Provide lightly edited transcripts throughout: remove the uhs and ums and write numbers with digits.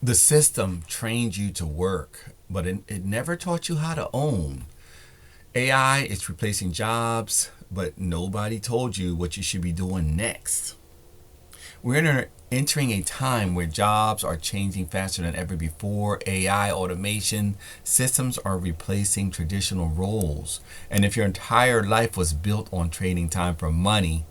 The system trained you to work, but it never taught you how to own. AI is replacing jobs, but nobody told you what you should be doing next. Entering a time where jobs are changing faster than ever before. AI, automation, systems are replacing traditional roles. And if your entire life was built on trading time for money,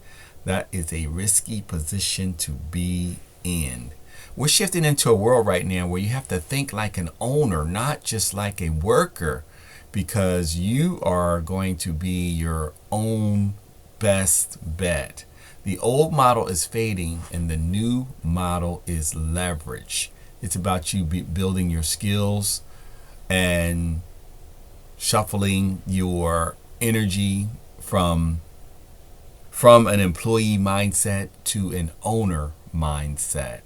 that is a risky position to be in. We're shifting into a world right now where you have to think like an owner, not just like a worker, because you are going to be your own best bet. The old model is fading and the new model is leverage. It's about you building your skills and shuffling your energy from an employee mindset to an owner mindset.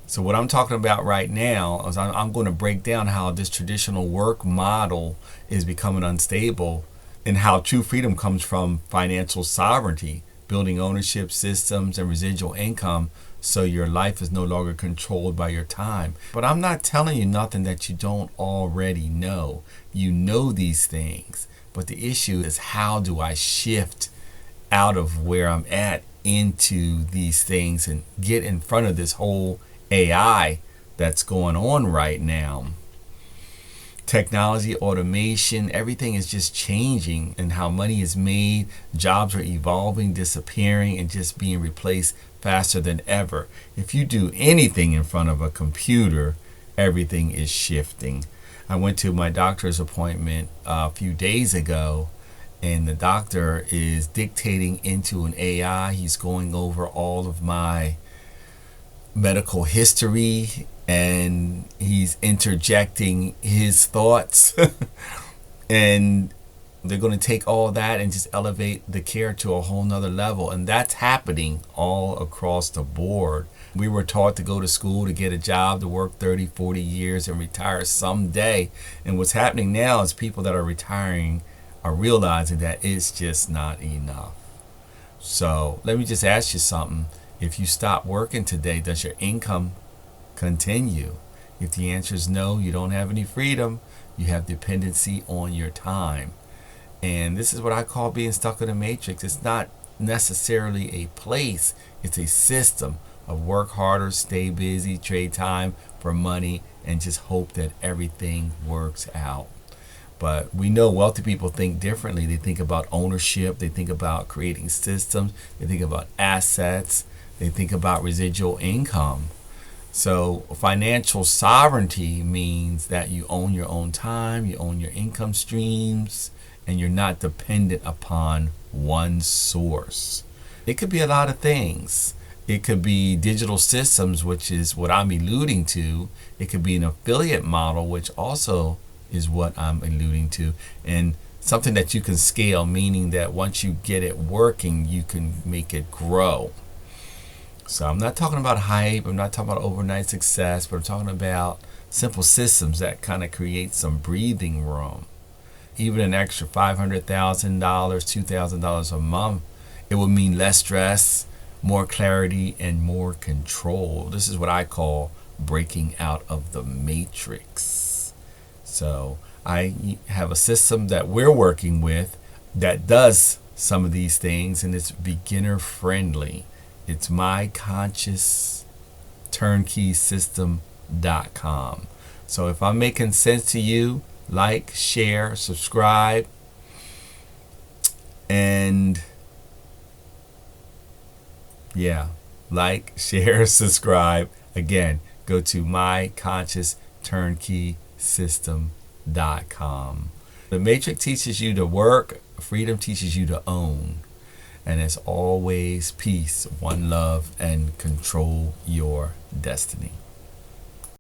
So what I'm talking about right now is I'm going to break down how this traditional work model is becoming unstable and how true freedom comes from financial sovereignty, building ownership systems and residual income so your life is no longer controlled by your time. But I'm not telling you nothing that you don't already know. You know these things. But the issue is, how do I shift out of where I'm at into these things and get in front of this whole AI that's going on right now? Technology, automation, everything is just changing, and how money is made. Jobs are evolving, disappearing, and just being replaced faster than ever. If you do anything in front of a computer, everything is shifting. I went to my doctor's appointment a few days ago, and the doctor is dictating into an AI. He's going over all of my medical history and he's interjecting his thoughts and they're going to take all that and just elevate the care to a whole nother level. And that's happening all across the board. We were taught to go to school, to get a job, to work 30, 40 years and retire someday. And what's happening now is people that are retiring are realizing that it's just not enough. So let me just ask you something. If you stop working today, does your income continue? If the answer is no, you don't have any freedom. You have dependency on your time. And this is what I call being stuck in a matrix. It's not necessarily a place, it's a system of work harder, stay busy, trade time for money, and just hope that everything works out. But we know wealthy people think differently. They think about ownership, they think about creating systems, they think about assets, they think about residual income. So financial sovereignty means that you own your own time, you own your income streams, and you're not dependent upon one source. It could be a lot of things. It could be digital systems, which is what I'm alluding to. It could be an affiliate model, which also is what I'm alluding to. And something that you can scale, meaning that once you get it working, you can make it grow. So I'm not talking about hype, I'm not talking about overnight success, but I'm talking about simple systems that kind of create some breathing room. Even an extra $500,000, $2,000 a month, it would mean less stress, more clarity, and more control. This is what I call breaking out of the matrix. So I have a system that we're working with that does some of these things, and it's beginner friendly. It's myconsciousturnkey.com. So if I'm making sense to you, like, share, subscribe, and like, share, subscribe. Again, go to myconsciousturnkey.com. The Matrix teaches you to work, freedom teaches you to own. And as always, peace, one love, and control your destiny.